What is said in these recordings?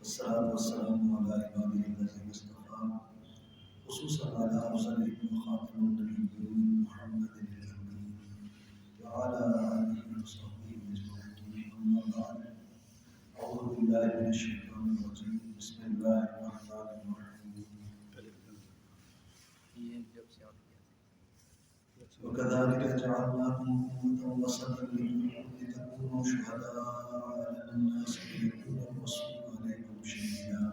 والصلاة والسلام على عباده الذين اصطفى خصوصا على أفضلهم وخاتم النبيين محمد الأمين وعلى آله وصحبه أجمعين. أما بعد، أعوذ بالله من الشيطان الرجيم. بسم الله الرحمن الرحيم. وكذلك جعلناكم أمة وسطا لتكونوا شهداء على الناس ويكون الرسول عليكم شهيدا.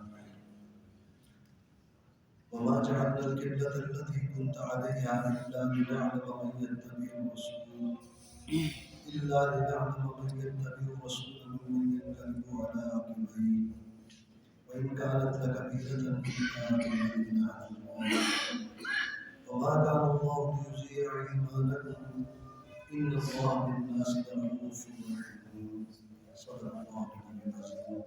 وما جعلنا القبلة التي كنت عليها إلا لنعلم من يتبع الرسول ممن ينقلب على عقبيه وإن كانت لكبيرة إلا على الذين هدى الله. وما كان الله ليضيع إيمانكم إن الله بالناس لرؤوف رحيم. صدق الله العظيم.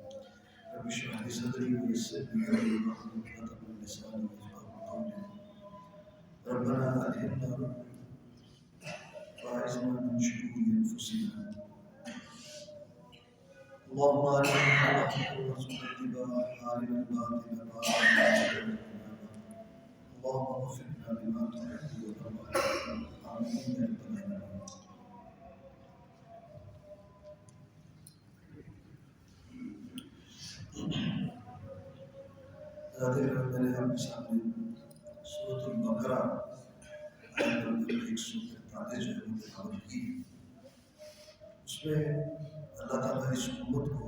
رب اشرح لي صدري ويسر لي أمري واحلل عقدة من لساني يفقهوا قولي. ربنا ألهمنا وأعذنا من شرور أنفسنا. اللهم أرنا الحق وارزقنا اتباعه وأرنا الباطل باطلا اللهم وفقنا لما تحب وترضى. آمين يا رب العالمين. ذات میں نے آپ کے سامنے سورۃ البقرہ آیت نمبر 143 جو ہے وہ تلاوت کی. اس میں اللہ تعالیٰ اس امت کو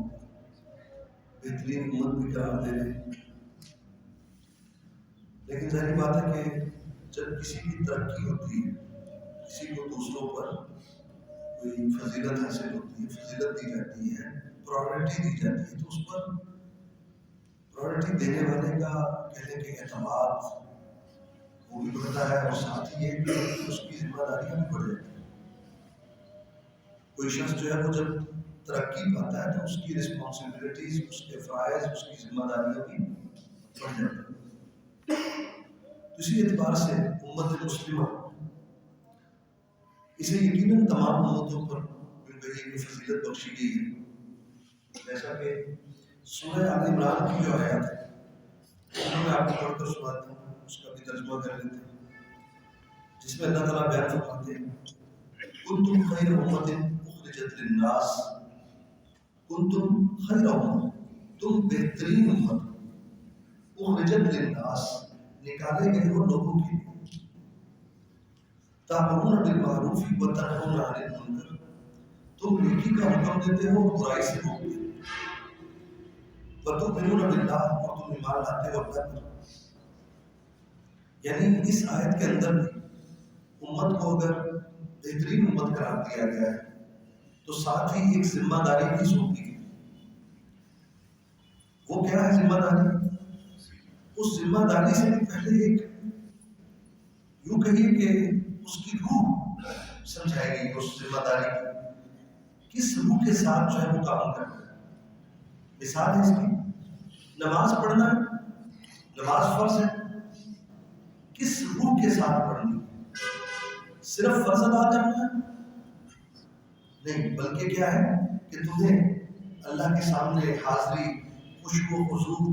بہترین امت بھی قرار دے رہے ہیں. لیکن ظاہری بات ہے کہ جب کسی کی ترقی ہوتی ہے، کسی کو دوسروں پر کوئی فضیلت حاصل ہوتی ہے، فضیلت دی جاتی ہے، پرائورٹی دی جاتی ہے، تو اس پر پرائورٹی دینے والے کا کہنے کہ اعتماد وہ بھی بڑھتا ہے اور ساتھ ہی یہ کہ اس کی ذمہ داریاں بھی بڑھ جاتی ہیں. کوئی شخص جو ہے وہ جب ترقی پاتا ہے تو اس کی رسپانسبلٹیز، اس کے فرائض، اس کی ذمہ داریاں بھی بڑھ جاتی ہیں. اسی اعتبار سے امت مسلمہ اسے یقیناً تمام امتوں پر یہ فضیلت بخشی گئی ہے. جیسا کہ سورہ آل عمران کی جو آیات ہے میں آپ کو پڑھ کر سناتا ہوں، اس کا بھی ترجمہ کر لیتے ہیں، جس میں اللہ تعالیٰ بیان فرماتے ہیں کنتم خیر امت اخرجت للناس. کنتم خیر امت، تم بہترین امت اخرجت للناس، نکالے گئے ہو لوگوں کے لیے. تأمرون بالمعروف وتنہون عن المنکر، تم نیکی کا حکم دیتے ہو اور برائی سے روکتے ہو. وتؤمنون باللہ، اور تم ایمان لاتے ہو اللہ پر. یعنی اس آیت کے اندر بھی امت کو اگر بہترین امت قرار دیا گیا ہے تو ساتھ ہی ایک ذمہ داری بھی سونپی گئی. وہ کیا ہے ذمہ داری؟ اس ذمہ داری سے بھی پہلے ایک یوں کہیے کہ اس کی روح سمجھائی گئی. اس ذمہ داری کی کس روح کے ساتھ جو ہے وہ کام کرنا ہے. مثال ہے اس کی، نماز پڑھنا ہے، نماز فرض ہے، کس روح کے ساتھ پڑھنی ہے؟ صرف فرض ادا کرنا ہے؟ نہیں، بلکہ کیا ہے کہ تمہیں اللہ کے سامنے حاضری، خشوع و خضوع،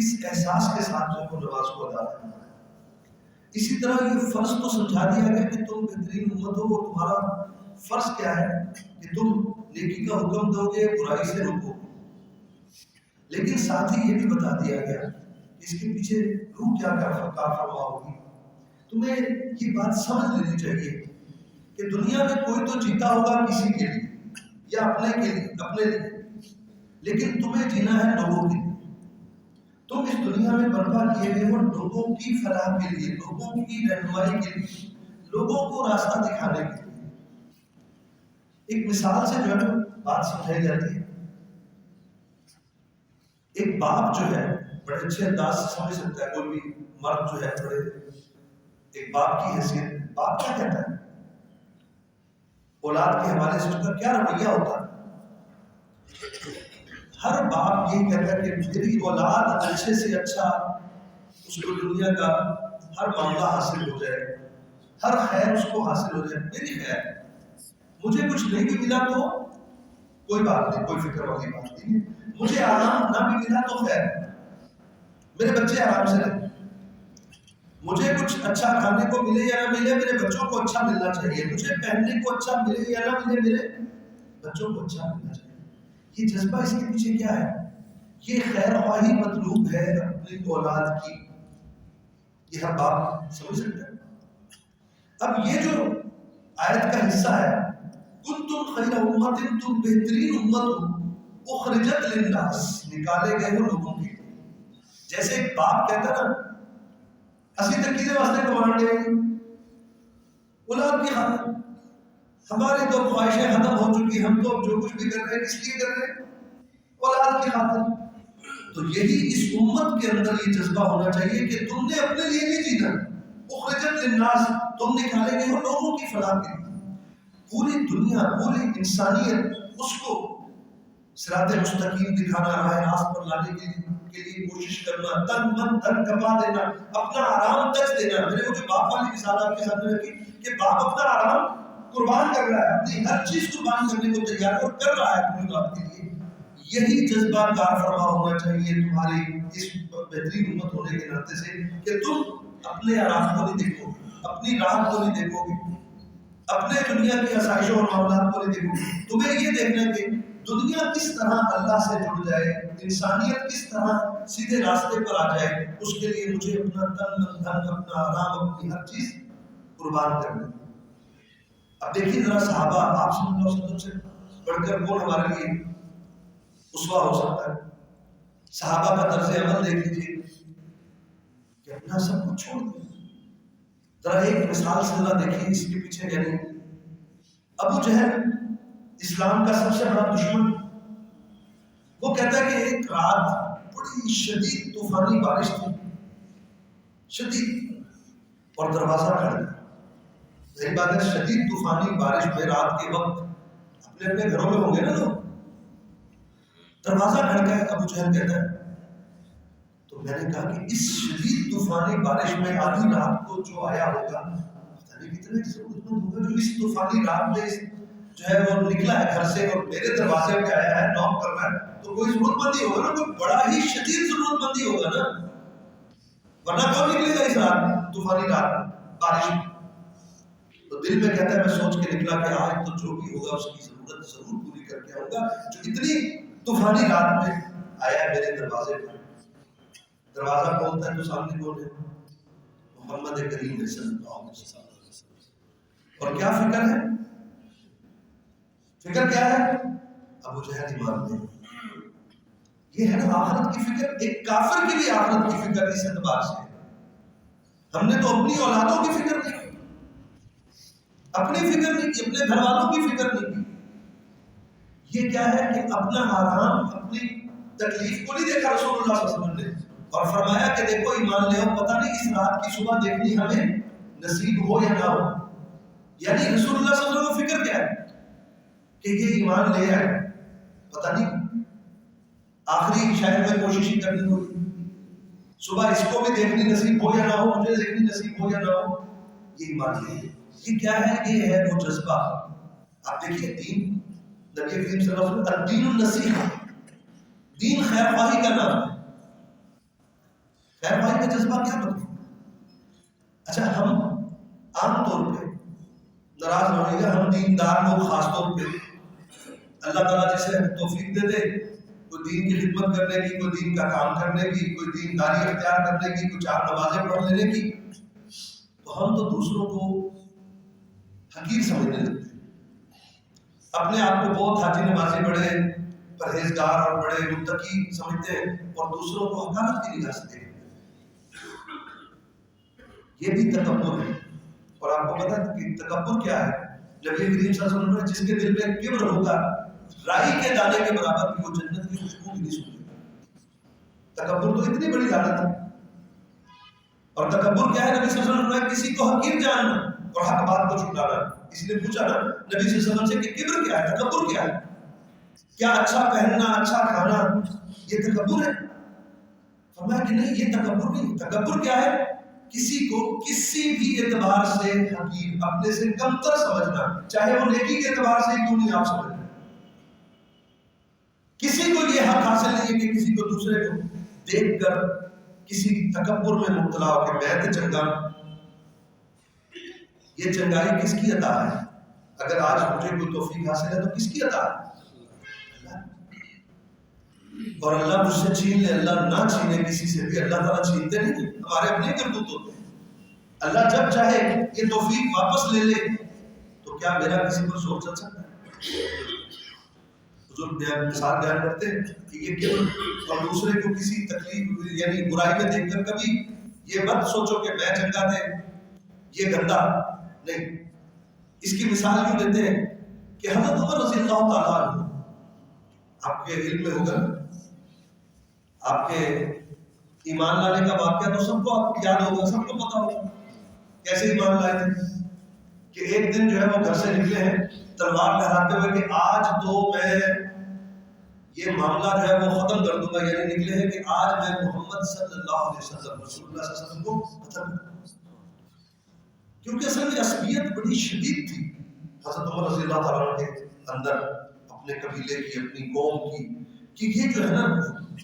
اس احساس کے ساتھ جو ہے نماز کو ادا کرنا ہے. اسی طرح یہ فرض تو سمجھا دیا گیا کہ تم بہترین امت ہو، اور تمہارا فرض کیا ہے کہ تم نیکی کا حکم دو گے، برائی سے روکو گے. لیکن ساتھ ہی یہ بھی بتا دیا گیا کہ اس کے پیچھے روح کیا کار فرما ہوگی. تمہیں یہ بات سمجھ لینی چاہیے کہ دنیا میں کوئی تو جیتا ہوگا کسی کے لیے یا اپنے کے لیے، اپنے لیے، لیکن تمہیں جینا ہے لوگوں کے لیے. تم اس دنیا میں برپا کیے گئے ہو لوگوں کی فلاح کے لیے، لوگوں کی رہنمائی کے لیے، لوگوں کو راستہ دکھانے کے لیے. ایک مثال سے جو ہے بات سمجھائی جاتی ہے. ایک باپ جو ہے بڑے اچھے انداز سے سمجھ سکتا ہے، کوئی بھی مرد جو ہے بڑے ایک باپ کی حیثیت. باپ کیا کہتا ہے اولاد کے حوالے سے؟ اس کا کیا رویہ ہوتا ہے؟ ہر باپ یہ کہتا ہے کہ میری اولاد اچھے سے اچھا، اس کو دنیا کا ہر معاملہ حاصل ہو جائے، ہر خیر اس کو حاصل ہو جائے. میری خیر، مجھے کچھ نہیں بھی ملا تو کوئی بات نہیں، کوئی فکر والی بات نہیں، مجھے آرام نہ بھی ملا تو خیر، میرے بچے آرام سے رہیں، مجھے کچھ اچھا کھانے کو ملے یا نہ ملے میرے بچوں کو اچھا ملنا چاہیے، مجھے پہننے کو اچھا ملے یا نہ ملے میرے بچوں کو اچھا ملنا چاہیے۔ یہ جذبہ اس کے پیچھے کیا ہے؟ یہ خیر خواہی مطلوب ہے اپنی اولاد کی، یہ ہر باپ سمجھ سکتے ہیں۔ اب یہ جو آیت کا حصہ ہے، کنتم خیر امت، تم بہترین امت ہو، اخرجت للناس، نکالے گئے ہو لوگوں کے لیے۔ جیسے ایک باپ کہتا نا اسی تکیدے واسطے کمانڈ ہے اولاد کی خاطر، ہماری تو خواہشیں ختم ہو چکی، ہم تو جو کچھ بھی کر رہے ہیں کس لیے کر رہے ہیں؟ اولاد کی خاطر۔ تو یہی اس امت کے اندر یہ جذبہ ہونا چاہیے کہ تم نے اپنے لیے نہیں جینا، اخرجت للناس، تم نکالے گئے ہو لوگوں کی فلاح کے لیے، پوری دنیا پوری انسانیت اس کو صراط مستقیم دکھانا، راہ راست پر لانے کے لیے کوشش کرنا، تن من دھن کپا دینا، اپنا آرام تک دینا۔ میں نے وہ جو باپ والی مثال آپ کے سامنے رکھی کہ باپ اپنا آرام قربان کر رہا ہے، اپنی ہر چیز قربان کرنے کو تیار ہے اور کر رہا ہے پوری بات کے لیے۔ یہی جذبہ کار فرما ہونا چاہیے تمہاری اس بہترین امت ہونے کے ناطے سے کہ تم اپنے آرام کو نہیں دیکھو گے، اپنی راحت کو نہیں دیکھو گے، اپنے دنیا کی آسائشوں اور معاملات کو نہیں دیکھو گے۔ تمہیں یہ دیکھنا کہ دنیا کس طرح اللہ سے جڑ جائے، انسانیت کس طرح سیدھے راستے پر آ جائے، اس کے لیے مجھے اپنا تن من دھن، اپنا آرام، اپنی ہر چیز قربان کرنی۔ اب دیکھیے ذرا صحابہ، آپ صلی اللہ علیہ وسلم سے بڑھ کر کون ہمارے لیے اسوہ ہو سکتا ہے؟ صحابہ کا طرز عمل دیکھ لیجیے کہ اپنا سب کچھ چھوڑ دیا۔ ذرا ایک مثال سے ذرا دیکھیے اس کے پیچھے، یعنی ابو جہل اسلام کا سب سے بڑا دشمن، وہ کہتا ہے کہ ایک رات بڑی شدید طوفانی بارش تھی، شدید، اور دروازہ کھڑا تھا۔ صحیح بات ہے، شدید طوفانی بارش میں رات کے وقت اپنے اپنے گھروں میں ہوں گے نا لوگ، دروازہ کھڑکا ہے، ابو جہل کہتا ہے تو میں نے کہا کہ اس شدید طوفانی بارش میں آدھی رات کو جو آیا ہوگا، پتہ نہیں کتنے ضرورت مند ہوگا جو اس طوفانی رات میں جو ہے وہ نکلا ہے گھر سے اور میرے دروازے پہ آیا ہے، نوک کر رہا ہے، تو کوئی ضرورت مندی ہوگا نا، کوئی بڑا ہی شدید ضرورت مندی ہوگا نا، ورنہ کون نکلے گا اس رات طوفانی رات بارش میں؟ تو دل میں کہتا ہے، میں سوچ کے نکلا کہ آج تو جو بھی ہوگا اس کی ضرورت ضرور پوری کر کے آؤں گا، جو اتنی طوفانی رات میں آیا ہے میرے دروازے پر۔ دروازہ کھولتا ہے تو سامنے کون ہے؟ محمد کریم صلی اللہ علیہ وسلم۔ اور کیا فکر ہے؟ فکر کیا ہے؟ ابو جہل ایمان لے، یہ ہے نا آخرت کی فکر۔ ایک کافر کی بھی آخرت کی فکر اس اعتبار سے ہے۔ ہم نے تو اپنی اولادوں کی فکر نہیں کی، اپنی فکر نہیں کی، اپنے گھر والوں کی فکر نہیں کی۔ یہ کیا ہے کہ اپنا آرام، اپنی تکلیف کو نہیں دیکھا رسول اللہ صلی اللہ علیہ وسلم نے، اور فرمایا کہ دیکھو ایمان لے ہو، پتہ نہیں اس رات کی صبح دیکھنی ہمیں نصیب ہو یا نہ ہو۔ یعنی رسول اللہ صلی اللہ علیہ وسلم کو فکر کیا ہے کہ یہ ایمان لے آئے، پتہ نہیں آخری شہر میں کوشش ہی کرنی ہوگی، صبح اس کو بھی دیکھنی نصیب ہو یا نہ ہو، مجھے دیکھنی نصیب ہو یا نہ ہو، یہ ایمان لے۔ یہ کیا ہے؟ یہ ہے وہ جذبہ۔ آپ دیکھیے دین، نبی کریم صلی اللہ علیہ وسلم، الدین النصیحہ، دین خیر خواہی کا نام ہے۔ خیر خواہی کا جذبہ کیا مطلب؟ اچھا، ہم عام طور پہ ناراض نہ ہوئے گا، ہم دیندار لوگ خاص طور پہ اللہ تعالیٰ جیسے توفیق دے دے کوئی دین کی خدمت کرنے کی، کوئی دین کا کام کرنے کی، کوئی دینداری اختیار کرنے کی، کوئی 4 نمازیں پڑھ لینے کی، تو ہم تو دوسروں کو حقیر سمجھنے لگتے ہیں، اپنے آپ کو بہت حاجی نمازی، بڑے پرہیزگار اور بڑے متقی سمجھتے ہیں، اور دوسروں کو حقارت کی نگاہ سے دیکھتے ہیں۔ یہ بھی تکبر ہے۔ اور آپ کو پتا ہے کہ تکبر کیا ہے؟ نبی کریم صلی اللہ علیہ وسلم نے جس کے دل میں کبر ہوگا، رائی کے دانے کے برابر بھی وہ جنت کی خوشبو بھی نہیں سنگے۔ تکبر تو اتنی بڑی لعنت ہے۔ اور تکبر کیا ہے؟ نبی صلی اللہ علیہ وسلم نے کسی کو حقیر جاننا اور حق بات کو چھٹانا۔ اس لیے پوچھا نا نبی صلی اللہ علیہ وسلم سے کہ کبر کیا ہے، تکبر کیا ہے؟ کیا اچھا پہننا، اچھا کھانا یہ تکبر ہے؟ فرمایا کہ نہیں، یہ تکبر نہیں۔ تکبر کیا ہے؟ کسی کو کسی بھی اعتبار سے حقیر، اپنے سے کمتر سمجھنا، چاہے وہ نیکی کے اعتبار سے کیوں نہیں آپ سمجھنا۔ کسی کو یہ حق حاصل نہیں ہے کہ کسی کو دوسرے کو دیکھ کر کسی تکبر میں مبتلا ہو کہ میں تو چنگا. یہ چنگائی کس کی عطا ہے؟ اگر آج مجھے کوئی توفیق حاصل ہے تو کس کی عطا ہے؟ اور اللہ مجھ سے چھین لے، اللہ نہ چھینے کسی سے بھی، اللہ تعالیٰ چھینتے نہیں، ہمارے اپنے کرتوت ہوتے ہیں. اللہ جب چاہے یہ توفیق واپس لے لے تو کیا میرا کسی پر زور چل سکتا ہے؟ حضور مثال بیان کرتے ہیں کہ یہ کبر اور دوسرے کو کسی تکلیف یعنی برائی میں دیکھ کر کبھی یہ مت سوچو کہ میں چنگا تھے یہ گندا نہیں. اس کی مثال یوں دیتے ہیں کہ حضرت عمر رضی اللہ تعالیٰ عنہ، آپ کے علم میں ہوگا، آپ کے ایمان لانے کا واقعہ تو سب کو یاد ہوگا، سب کو پتا ہوگا کیسے ایمان لائے تھے. کہ ایک دن جو ہے وہ گھر سے نکلے ہیں تلوار لہراتے ہوئے کہ آج تو میں یہ معاملہ جو ہے وہ ختم کر دوں گا، یعنی نکلے ہیں کہ آج میں محمد صلی اللہ علیہ وسلم رسول اللہ صلی اللہ علیہ وسلم کو ختم کر دوں گا. کیونکہ اصل میں عصبیت بڑی شدید تھی حضرت عمر رضی اللہ تعالیٰ عنہ کے اندر، اپنے قبیلے کی، اپنی قوم کی، کہ یہ جو ہے نا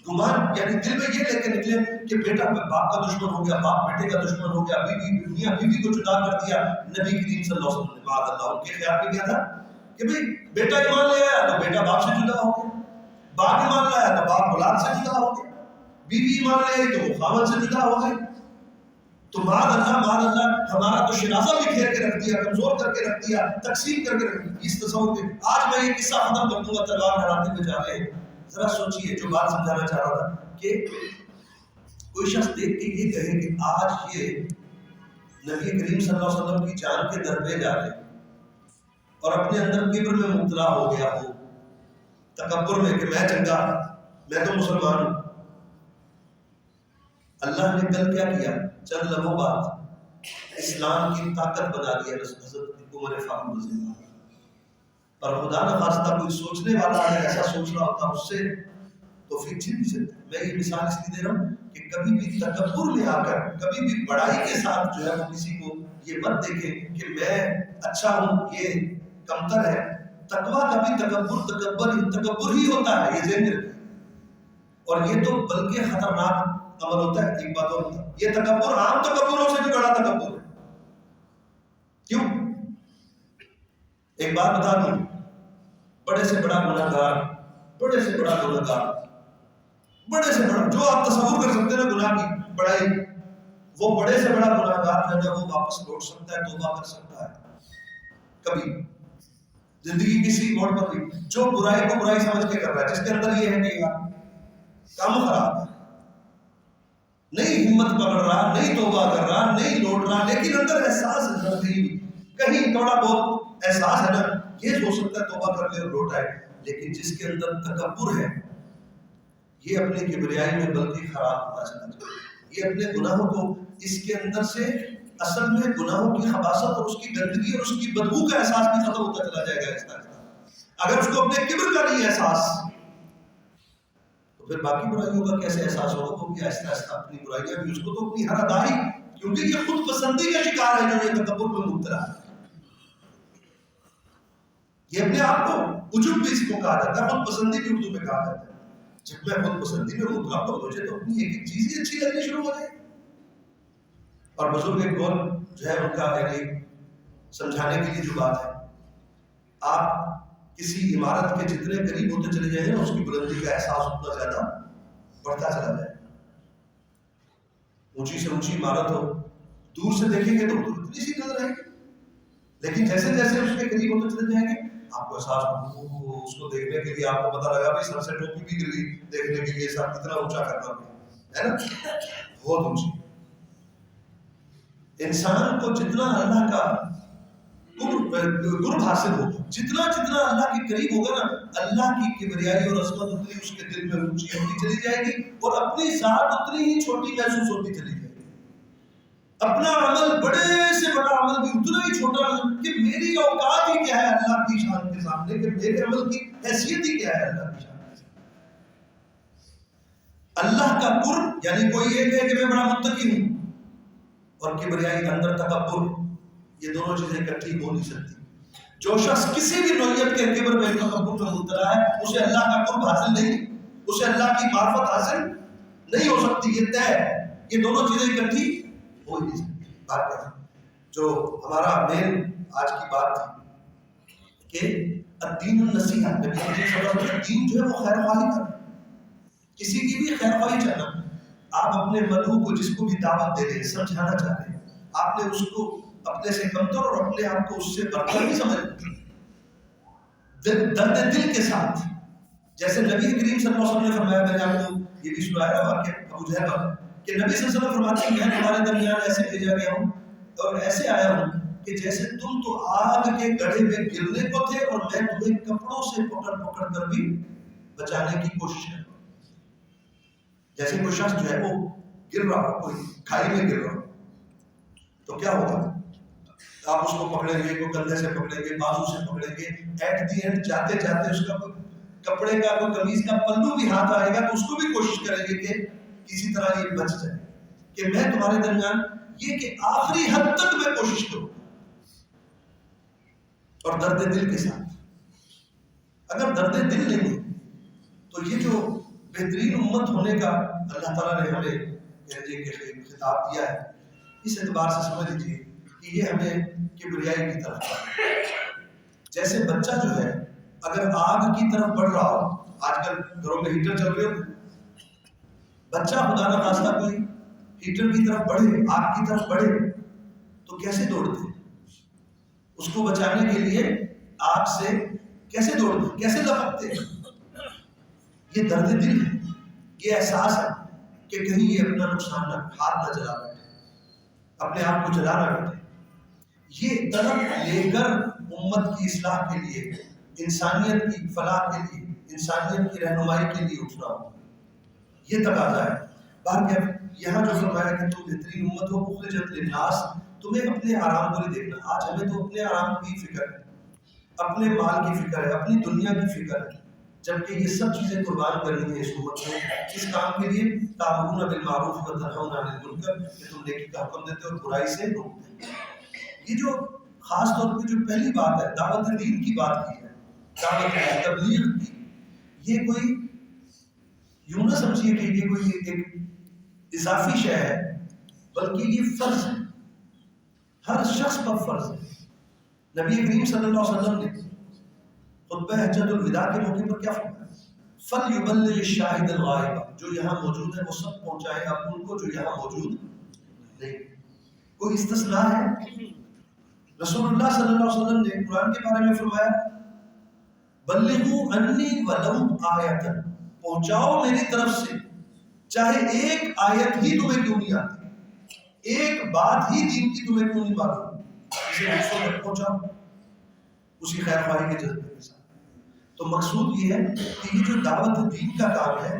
گمان یعنی دل میں یہ لے کے نکلے کہ بیٹا باپ کا دشمن ہو گیا، باپ بیٹے کا دشمن ہو گیا، بیوی میاں بیوی کو جدا کر دیا. نبی کریم صلی اللہ علیہ وسلم نے بعد اللہ ان کے خیال میں کیا تھا کہ بھئی بیٹا ایمان لے آیا تو بیٹا باپ سے جدا ہو گیا، باپ ایمان لایا تو باپ اولاد سے جدا ہو گیا، بیوی ایمان لے آئی تو وہ خاوند سے جدا ہو گئی. تو معاذ اللہ ہمارا تو شناسہ بھی گھیر کے رکھ دیا، کمزور کر کے رکھ دیا، تقسیم کر کے رکھ دیا. اس تصور کے آج میں یہ قصہ ختم کر دوں گا تلوار لہراتے ہوئے جا رہے ہیں. ذرا سوچئے جو بات سمجھانا چاہ رہا تھا کہ کوئی شخص دیکھ کے یہ کہے کہ آج یہ نبی کریم صلی اللہ علیہ وسلم کی جان کے در پہ جا رہے ہیں اور اپنے اندر کبر میں مبتلا ہو گیا ہو، تکبر میں کہ میں چنگا، میں تو مسلمان ہوں. اللہ نے کل کیا کیا؟ چند لمحوں بعد اسلام کی طاقت بنا دیا حضرت عمر فاروق رضی اللہ عنہ. اور خدا نہ خواستہ کوئی سوچنے والا اگر ایسا سوچ رہا ہوتا اس سے تو پھر چھین نہیں سکتا. میں یہ مثال اس لیے دے رہا ہوں کہ کبھی بھی تکبر میں آ کر، کبھی بھی بڑائی کے ساتھ جو ہے وہ کسی کو یہ مت دیکھے کہ میں اچھا ہوں یہ کمتر ہے. تقویٰ کا بھی تکبر ہی ہوتا ہے، یہ ذہن رکھیں. اور یہ تو بلکہ خطرناک عمل ہوتا ہے. ایک بات اور ہوتا ہے، یہ تکبر عام تکبروں سے بھی بڑا تکبر ہے. کیوں؟ ایک بات بتا دوں، بڑے سے بڑا گناہگار، بڑے سے بڑا گناہگار، بڑے سے بڑا جو آپ تصور کر سکتے ہیں نا گناہ کی بڑائی، وہ بڑے سے بڑا گناہگار جو ہے وہ واپس لوٹ سکتا ہے، توبہ کر سکتا ہے. کبھی زندگی کسی موڑ پر بھی جو برائی کو برائی سمجھ کے کر رہا ہے، جس کے اندر یہ ہے کہ یار کام خراب ہے، نہیں ہمت پکڑ رہا، نہیں توبہ کر رہا، نہیں لوٹ رہا، لیکن اندر احساس ہے، کہیں تھوڑا بہت احساس ہے نا، یہ ہو سکتا ہے توبہ کر لے اور لوٹ آئے. لیکن جس کے اندر تکبر ہے یہ اپنی کبریائی میں بلکہ خراب ہوتا چلا جائے. یہ اپنے گناہوں کو اس کے اندر سے اصل میں گناہوں کی خباثت اور اس کی گندگی اور اس کی بدبو کا احساس بھی ختم ہوتا چلا جائے گا آہستہ آہستہ. اگر اس کو اپنے کبر کا نہیں احساس تو پھر باقی برائیوں کا کیسے احساس ہوگا؟ وہ بھی آہستہ آہستہ اپنی برائیاں بھی اس کو تو اپنی ہر ادائی، کیونکہ یہ خود پسندی کا شکار ہے جو یہ تکبر میں مبتلا ہے. یہ اپنے آپ کو عجب بھی اس کو کہا جاتا ہے، خود پسندی بھی اردو میں کہا جاتا ہے. جب میں خود پسندی میں مبتلا تو مجھے تو اپنی ایک چیز ہی اچھی لگنی شروع ہو جائے. اور بزرگ ایک قول جو ہے ان کا یعنی سمجھانے کے لیے جو بات ہے، آپ کسی عمارت کے جتنے قریب ہوتے چلے جائیں گے اس کی بلندی کا احساس اتنا زیادہ بڑھتا چلا جائے. اونچی سے اونچی عمارت ہو، دور سے دیکھیں گے تو اتنی سی نظر آئے گی، لیکن جیسے جیسے اس کے قریب ہوتے چلے جائیں گے آپ کو احساس ہو، اس کو دیکھنے کے لیے آپ کو پتہ لگا بھی سر سے ٹوپی بھی گر گئی، دیکھنے کے لیے سر کتنا اونچا کرنا ہے نا، بہت اونچی. انسان کو جتنا اللہ کا قرب حاصل ہوگا، جتنا اللہ کے قریب ہوگا نا، اللہ کی کبریائی اور عظمت اتنی اس کے دل میں اونچی ہوتی چلی جائے گی اور اپنی ذات اتنی ہی چھوٹی محسوس ہوتی چلی جائے گی. اپنا عمل بڑے سے بڑا عمل بھی اتنا ہی چھوٹا کہ میری اوقات ہی کیا ہے اللہ کی شان کے سامنے، کہ میرے عمل کی حیثیت ہی کیا ہے اللہ کی شان کے سامنے. اللہ کا قرب یعنی کوئی ایک ہے کہ میں بڑا متقی ہوں اور کبریائی اندر تکبر، یہ دونوں چیزیں اکٹھی ہو نہیں سکتی. جو شخص کسی بھی نوعیت کے کبر میں تکبر میں مبتلا ہے اسے اللہ کا قرب حاصل نہیں، اسے اللہ کی معرفت حاصل نہیں ہو سکتی. یہ طے ہے، یہ دونوں چیزیں اکٹھی ہو ہی نہیں سکتی. بات کریں جو ہمارا مین آج کی بات تھی کہ الدین النصیحہ، نبی صلی اللہ علیہ وسلم دین جو ہے وہ خیر خواہی کرنا، کسی کی بھی خیر خواہی چاہنا. آپ اپنے مدعو کو جس کو بھی دعوت دے رہے ہیں، سمجھانا چاہ رہے ہیں، آپ نے اس کو اپنے سے کمتر اور اپنے آپ کو اس سے برتر نہیں سمجھنا، درد دل کے ساتھ. جیسے نبی کریم صلی اللہ علیہ وسلم نے فرمایا، میں نے آپ کو یہ بھی سنایا واقعہ ابو جہل کا، کہ نبی صلی اللہ علیہ وسلم فرماتے ہیں میں تمہارے درمیان ایسے بھیجا گیا ہوں اور ایسے آیا ہوں کہ جیسے تم تو آگ کے گڑھے میں گرنے کو تھے اور میں تمہیں کپڑوں سے پکڑ پکڑ کر بھی بچانے کی کوشش کر رہا ہوں. جیسے کوئی شخص جو ہے وہ گر رہا ہو، کوئی کھائی میں گر رہا ہو، تو کیا ہوگا؟ آپ اس کو پکڑیں گے، کوئی کندھے سے پکڑیں گے، بازو سے پکڑیں گے، ایٹ دی اینڈ جاتے جاتے اس کا کوئی کپڑے کا کوئی قمیض کا پلو بھی ہاتھ آئے گا تو اس کو بھی کوشش کریں گے کہ کسی طرح یہ بچ جائے. کہ میں تمہارے درمیان یہ کہ آخری حد تک میں کوشش کروں اور درد دل کے ساتھ. اگر درد دل نہیں ہے تو یہ جو بہترین امت ہونے کا اللہ تعالیٰ نے ہمیں خطاب دیا ہے، اس اعتبار سے سمجھ لیجیے کہ یہ ہمیں کبریائی کی طرف ہے. جیسے بچہ جو ہے اگر آگ کی طرف بڑھ رہا ہو، آج کل گھروں میں ہیٹر چل رہے ہو، بچہ خدا نہ خواستہ کوئی ہیٹر کی طرف بڑھے، آگ کی طرف بڑھے تو کیسے دوڑتے ہیں؟ اس کو بچانے کے لیے آگ سے کیسے دوڑتے، کیسے لپکتے ہیں؟ یہ درد دل ہے، یہ احساس ہے کہ کہیں یہ اپنا نقصان نہ، ہاتھ نہ جلا بیٹھے، اپنے آپ کو جلا نہ بیٹھے. یہ طلب لے کر امت کی اصلاح کے لیے، انسانیت کی فلاح کے لیے، انسانیت کی رہنمائی کے لیے اٹھنا ہو، یہ تقاضا ہے. باقی یہاں جو فرمایا کہ تم بہترین امت ہو اخرجت للناس، تمہیں اپنے آرام کو نہیں دیکھنا. آج ہمیں تو اپنے آرام کی فکر ہے، اپنے مال کی فکر ہے، اپنی دنیا کی فکر ہے، جبکہ یہ سب چیزیں قربان کرنی ہے اس امت کو اس کام کے لیے. تأمرون بالمعروف وتنہون عن المنکر، کہ تم نیکی کا حکم دیتے اور برائی سے روکتے. یہ جو خاص طور پہ جو پہلی بات ہے دعوت دین کی بات کی ہے، دعوت تبلیغ کی، یہ کوئی یوں نہ سمجھیے کہ یہ کوئی ایک اضافی شے ہے، بلکہ یہ فرض ہے، ہر شخص پر فرض ہے. نبی کریم صلی اللہ علیہ وسلم نے خطبہ حجۃ الوداع کے موقع پر کیا فرمایا؟ فَلْيُبَلِّغِ الشَّاهِدَ الْغَائِبَ، جو یہاں موجود ہے وہ سب پہنچائے اب ان کو جو یہاں موجود نہیں. کوئی استثناء ہے؟ رسول اللہ صلی اللہ علیہ وسلم نے قرآن کے بارے میں فرمایا بلغوا عنی ولو آیۃ، پہنچاؤ میری طرف سے چاہے ایک آیت ہی تمہیں کیوں نہیں آتی، ایک بات ہی دین کی تمہیں کیوں نہیں معلوم، اسے دوسروں تک پہنچاؤ اسی خیر خواہی کے جذبے کے ساتھ. تو مقصود یہ ہے کہ یہ جو دعوت دین کا کام ہے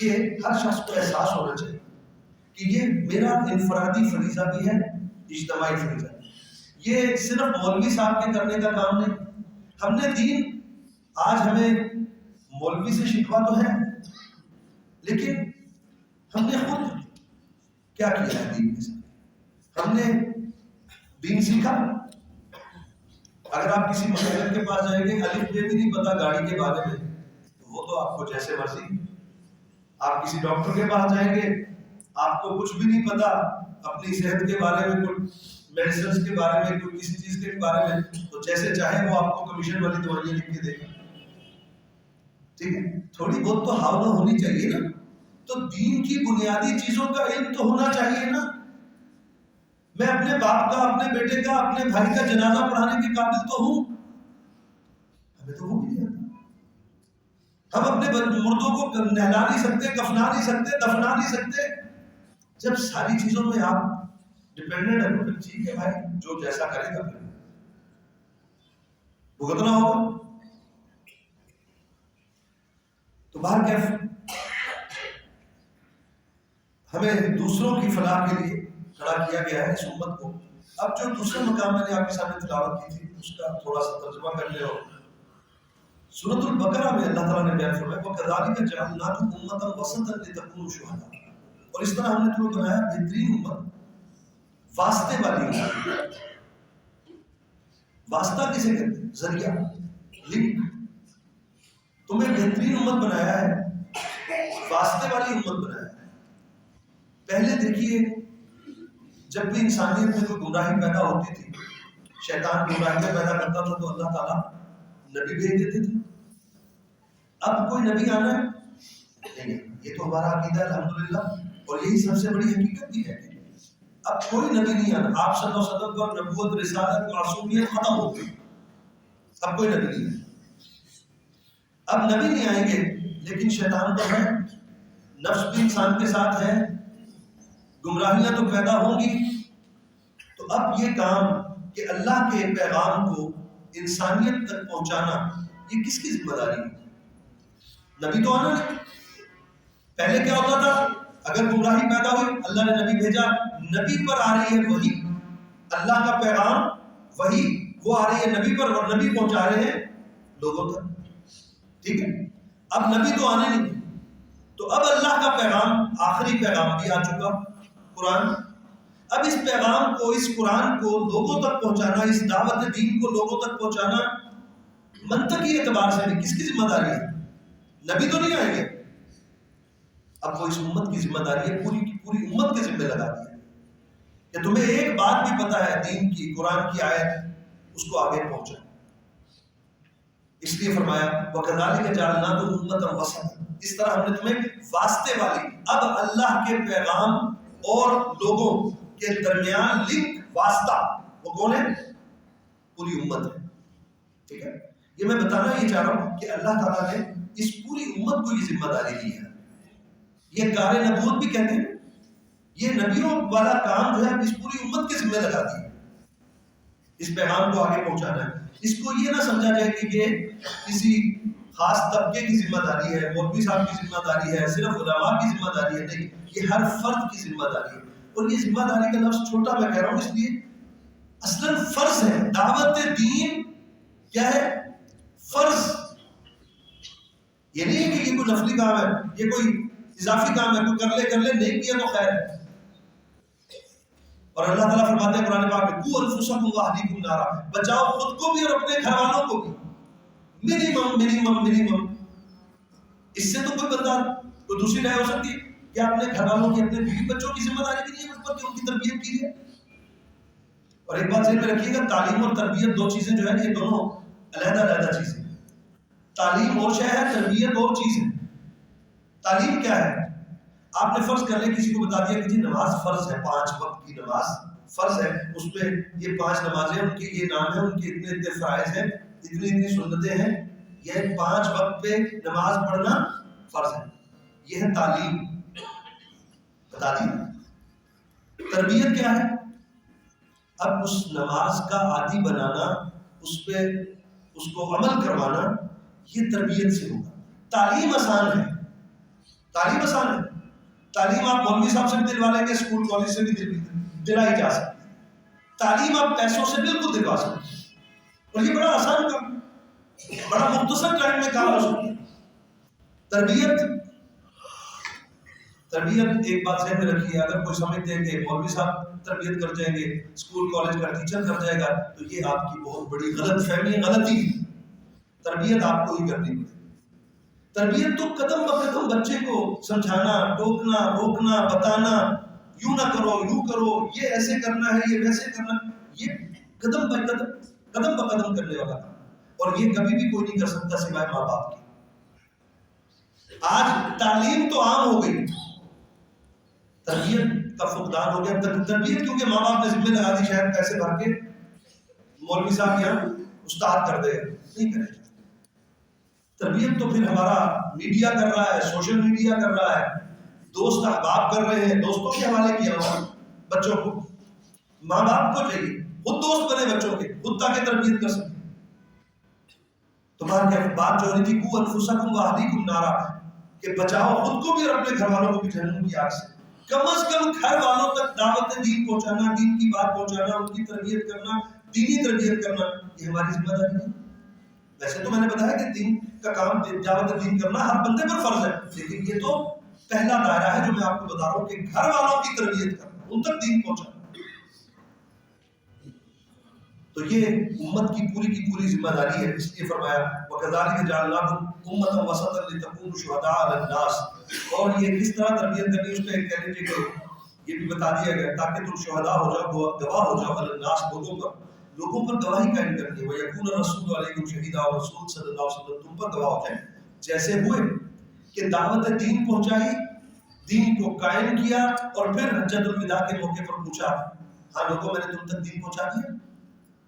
یہ ہر شخص کو احساس ہونا چاہیے کہ یہ میرا انفرادی فریضہ بھی ہے، اجتماعی فریضہ. یہ صرف مولوی صاحب کے کرنے کا کام نہیں. ہم نے دین، آج ہمیں مولوی سے شکوہ تو ہے لیکن ہم نے خود کیا کیا ہے دین کے ساتھ؟ ہم نے دین سیکھا. اگر آپ کسی مکینک کے پاس جائیں گے الف بے بھی نہیں پتا گاڑی کے بارے میں تو وہ تو آپ کو جیسے مرضی. آپ کسی ڈاکٹر کے پاس جائیں گے آپ کو کچھ بھی نہیں پتا اپنی صحت کے بارے میں، کوئی میڈیسنز کے بارے میں، کوئی کسی چیز کے بارے میں، تو جیسے چاہے وہ آپ کو کمیشن والی دوائیاں لکھ کے دے گا. ٹھیک ہے، تھوڑی بہت تو حاول ہونی چاہیے نا. تو دین کی بنیادی چیزوں کا علم تو ہونا چاہیے نا. میں اپنے باپ کا، اپنے بیٹے کا، اپنے بھائی کا جنازہ پڑھانے کے قابل تو ہوں، ہمیں تو وہ بھی نہیں آتا. ہم اپنے مردوں کو نہلا نہیں سکتے، کفنا نہیں سکتے، دفنا نہیں سکتے. جب ساری چیزوں میں آپ ڈپینڈنٹ ہیں تو ٹھیک ہے بھائی، جو جیسا کرے گا پھر بھگتنا ہوگا. تو باہر کیف ہمیں دوسروں کی فلاح کے لیے کھڑا کیا گیا ہے اس امت کو. اب جو دوسرا مقام میں نے آپ کے سامنے تلاوت کی تھی اس کا تھوڑا سا ترجمہ کر لیں. سورۃ البقرہ میں اللہ تعالیٰ نے بیان فرمایا وَكَذَلِكَ جَعَلْنَاكُمْ أُمَّةً وَسَطًا لِتَكُونُوا شُهَدَاءَ، اور اس طرح ہم نے تمہیں بنایا بہترین امت، واسطے والی امت. واسطہ کسے کہتے ہیں؟ ذریعہ، لنک. تمہیں بہترین امت بنایا ہے، واسطے والی امت بنایا ہے. پہلے دیکھیے جب بھی انسانیت میں کوئی گمراہی پیدا ہوتی تھی، شیطان گمراہیاں پیدا کرتا تھا تو اللہ تعالیٰ نبی بھیج دیتے تھے. اب کوئی نبی آنا ہے نہیں، یہ تو ہمارا عقیدہ ہے الحمدللہ، اور یہی سب سے بڑی حقیقت بھی ہے کہ اب کوئی نبی نہیں آنا. آپ صلی اللہ علیہ وسلم پر نبوت، رسالت، معصومیت ختم ہو گئی. اب کوئی نبی نہیں ہے. اب نبی نہیں آئیں گے، لیکن شیطان تو ہے، نفس بھی انسان کے ساتھ ہے، گمراہیاں تو پیدا ہوں گی. تو اب یہ کام کہ اللہ کے پیغام کو انسانیت تک پہنچانا، یہ کس کی ذمہ داری ہے؟ نبی تو آنا نہیں. پہلے کیا ہوتا تھا؟ اگر گمراہی پیدا ہوئی، اللہ نے نبی بھیجا، نبی پر آ رہی ہے وحی، اللہ کا پیغام وحی وہ آ رہی ہے نبی پر، اور نبی پہنچا رہے ہیں لوگوں تک. ٹھیک ہے. اب نبی تو آنے نہیں، تو اب اللہ کا پیغام، آخری پیغام بھی آ چکا، قرآن. اب اس پیغام کو، اس قرآن کو لوگوں تک پہنچانا، اس دعوت دین کو لوگوں تک پہنچانا منطقی اعتبار سے بھی کس کی ذمہ داری ہے؟ نبی تو نہیں آئیں گے. اب وہ اس امت کی ذمہ داری ہے، پوری کی پوری امت کے ذمہ لگا دی ہے کہ تمہیں ایک بات بھی پتا ہے دین کی، قرآن کی آیت، اس کو آگے پہنچا. اس لیے فرمایا وَكَذَلِكَ جَعَلْنَاكُمْ أُمَّةً وَسَطًا، اس طرح ہم نے تمہیں واسطے والی، اب اللہ کے پیغام اور لوگوں کے درمیان لنک، واسطہ، وہ کون ہے؟ پوری امت ہے. ٹھیک ہے. یہ میں بتانا یہ چاہ رہا ہوں کہ اللہ تعالیٰ نے اس پوری امت کو یہ ذمہ داری دی ہے. یہ کار نبوت بھی کہتے ہیں، یہ نبیوں والا کام جو ہے اس پوری امت کے ذمہ لگا دی ہے. اس پیغام کو آگے پہنچانا ہے. اس کو یہ نہ سمجھا جائے کہ یہ کسی خاص طبقے کی ذمہ داری ہے، مولوی صاحب کی ذمہ داری ہے، صرف علماء کی ذمہ داری ہے. نہیں، یہ ہر فرد کی ذمہ داری ہے. اور یہ ذمہ داری کا لفظ چھوٹا میں کہہ رہا ہوں اس لیے اصلاً فرض ہے. دعوت دین کیا ہے؟ فرض. یہ نہیں ہے کہ یہ کوئی نفلی کام ہے، یہ کوئی اضافی کام ہے، کوئی کر لے نہیں کیا تو خیر ہے. اور اللہ تعالیٰ فرماتے ہیں قرآن پاک میں قُوا أَنفُسَكُمْ وَأَهْلِيكُمْ نَارًا، بچاؤ خود کو بھی اور اپنے گھر والوں کو بھی. منیمم. اس سے تو کوئی بندہ کوئی دوسری رائے ہو سکتی ہے کہ اپنے گھر والوں کی، اپنے بیوی بچوں کی ذمہ داری بھی نہیں ہے اس پر کہ ان کی تربیت کی ہے. اور ایک بات ذہن میں رکھیے گا، تعلیم اور تربیت دو چیزیں جو ہیں یہ دونوں علیحدہ چیزیں ہیں. تعلیم اور شے ہے، تربیت اور چیز ہے. تعلیم کیا ہے؟ آپ نے فرض کر لیں کسی کو بتا دیا کہ جی نماز فرض ہے، 5 وقت کی نماز فرض ہے، اس میں یہ 5 نمازیں، ان کے یہ نام ہے، ان کے اتنے فرائض ہیں، اتنی سنتیں ہیں، یہ 5 وقت پہ نماز پڑھنا فرض ہے. یہ ہے تعلیم. بتا دی. تربیت کیا ہے؟ اب اس نماز کا عادی بنانا، اس پہ اس کو عمل کروانا، یہ تربیت سے ہوگا. تعلیم آسان ہے، تعلیم آسان ہے. تعلیم آپ مولوی صاحب سے بھی دلوا لیں گے، اسکول کالج سے بھی دلائی جا سکتی ہے. تعلیم آپ پیسوں سے بالکل دلوا سکتے ہیں، اور یہ بڑا آسان کام، بڑا مختصر ٹائم میں کام ہو سکتا ہے. تربیت ایک بات ذہن میں رکھیے، اگر کوئی سمجھتے ہیں کہ مولوی صاحب تربیت کر جائیں گے، اسکول کالج کا ٹیچر کر جائے گا، تو یہ آپ کی بہت بڑی غلط فہمی، غلطی ہے. تربیت آپ کو ہی کرنی پڑے. تربیت تو قدم بہ قدم بچے کو سمجھانا، ٹوکنا، روکنا، بتانا، یوں نہ کرو، یوں کرو، یہ ایسے کرنا ہے، یہ ویسے کرنا، یہ قدم بہ قدم کرنے والا کام. اور یہ کبھی بھی کوئی نہیں کر سکتا سوائے ماں باپ کے. آج تعلیم تو عام ہو گئی، تربیت کا فقدان ہو گیا. تربیت کیونکہ ماں باپ نے ذمہ لگا دی، شاید پیسے بھر کے مولوی صاحب یہاں استاد کر دے، نہیں کرے. تربیت تو پھر ہمارا میڈیا کر رہا ہے، سوشل میڈیا کر رہا ہے، دوست احباب کر رہے ہیں، دوستوں کے حوالے کیا ہوا بچوں کو. ماں باپ کو چاہیے خود دوست بنے بچوں کے، خود تاکہ تربیت کر سکیں. تمہاری کیا بات جو ہو رہی تھی قُوا أَنفُسَكُمْ وَأَهْلِيكُمْ نَارًا، کہ بچاؤ خود کو بھی اور اپنے گھر والوں کو بھی جہنم کی آگ سے. کم از کم گھر والوں تک دعوت دین پہنچانا، دین کی بات پہنچانا، ان کی تربیت کرنا، دینی تربیت کرنا، یہ ہماری ذمہ داری ہے. ویسے تو میں نے بتایا کہ دین کا کام، دعوت دین کرنا ہر بندے پر فرض ہے، لیکن یہ تو پہلا دائرہ ہے جو میں آپ کو بتا رہا ہوں کہ گھر والوں کی تربیت کرنا، ان تک دین پہنچانا. تو یہ امت کی پوری ذمہ داری ہے. اس لیے فرمایا وَكَذَلِكَ جَعَلْنَاكُمْ أُمَّةً وَسَطًا لِتَكُونُوا شُهَدَاءَ عَلَى النَّاسِ. اور یہ کس طرح تربیت کرنی اس کا ایک کہہ لیجیے کہ یہ بھی بتا دیا گیا تاکہ تم شہداء ہو جاؤ، گواہ ہو جاؤ علی الناس، لوگوں پر گواہی قائم کرنی ہے. وَيَكُونَ الرَّسُولُ عَلَيْكُمْ شَهِيدًا، اور رسول صلی اللہ علیہ وسلم تم پر گواہ ہو جائیں. جیسے ہوئے کہ دعوت دین پہنچائی، دین کو قائم کیا، اور پھر حجۃ الوداع کے موقع پر پوچھا ہاں لوگوں میں نے تم تک دین پہنچا دیا؟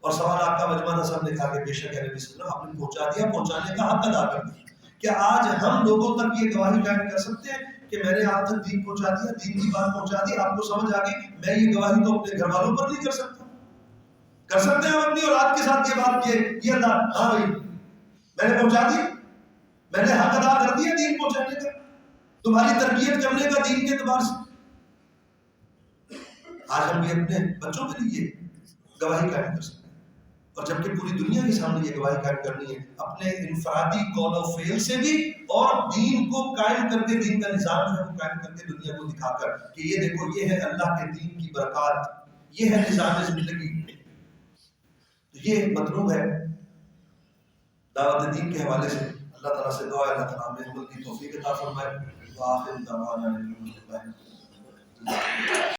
اور سوال آپ کا مجمع تھا، سب نے کہا کہ بے شک نبی صلی اللہ علیہ وسلم آپ نے پہنچا دیا، پہنچانے کا حق ادا کر دیا. کیا آج ہم لوگوں تک یہ گواہی قائم کر سکتے ہیں کہ میں نے آپ تک دین پہنچا دیا، دین کی بات پہنچا دی، آپ کو سمجھ آ گئی؟ میں یہ گواہی تو اپنے گھر والوں پر نہیں کر سکتا. کر سکتے ہیں ہم اپنی اولاد کے ساتھ یہ بات یہ اللہ ہاں بھائی میں نے پہنچا دی، میں نے حق ادا کر دیا دین پہنچانے کا، تمہاری تربیت کرنے کا دین کے اعتبار سے. آج ہم بھی اپنے بچوں کے لیے گواہی قائم کر سکتے ہیں، اور جبکہ پوری دنیا کے سامنے یہ گواہی قائم کرنی ہے اپنے انفرادی قول و فعل سے بھی، اور دین کو قائم کر کے، دین کا نظام جو ہے وہ قائم کر کے دنیا کو دکھا کر کہ یہ دیکھو یہ ہے اللہ کے دین کی برکات، یہ ہے نظام زندگی. یہ مطلوب ہے دعوت دین کے حوالے سے. اللہ تعالیٰ سے دعا ہے اللہ تعالیٰ ہمیں عمل کی توفیق عطا فرمائے. وآخر دعوانا الحمدللہ.